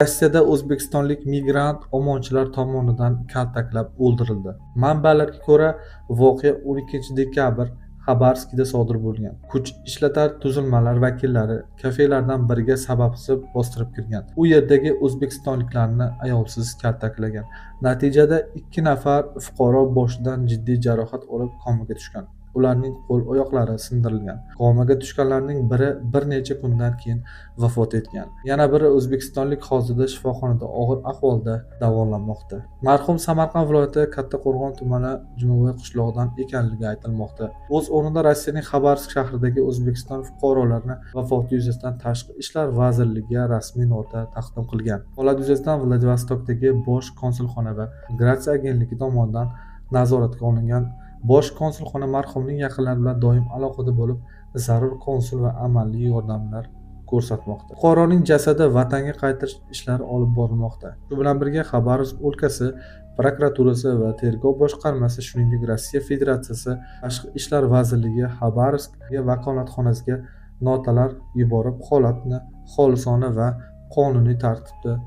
Rossiyada o'zbekistonlik migrant OMONchilar tomonidan kaltaklab o'ldirildi. Manbalarga ko'ra, voqea 12 dekabr Xabarovskda sodir bo'lgan. Kuch ishlatar tuzilmalar vakillari kafelardan biriga sababsiz bostirib kirgan. U yerdagi o'zbekistonliklarni ayovsiz kaltaklagan. Natijada 2 nafar fuqaro boshidan jiddiy jarohat olib komaga tushgan. Ularning qo'l-oyoqlari sindirilgan. Komaga tushganlarning biri bir necha kundan keyin vafot etgan. Yana biri o'zbekistonlik hozirda shifoxonada og'ir ahvolda davolanmoqda. Marhum Samarqand viloyati Kattaqo'rg'on tumani Jumaboy qishlog'idan ekanligi aytilmoqda. O'z o'rnida Rossiyaning Xabarovsk shahridagi O'zbekiston fuqarolarini vafoti yuzasidan Tashqi ishlar vazirligiga rasmiy nota taqdim qilgan. Holat yuzasidan Vladivostokdagi bosh konsulxona va migratsiya agentligi tomonidan nazoratga olingan. Bosh konsulxona marhumning yaqinlari bilan doim aloqada bo'lib, zarur konsul va amaliy yordamlar ko'rsatmoqda. Fuqaroning jasadi vatanga qaytarish ishlari olib borilmoqda. Shu bilan birga Xabarovsk o'lkasi prokuraturasi va tergov boshqarmasi, shuningdek Rossiya Federatsiyasi Tashqi ishlar vazirligi Xabarovsk vakolatxonasiga notalar yuborib, holatni xolisona va qonuniy tartibda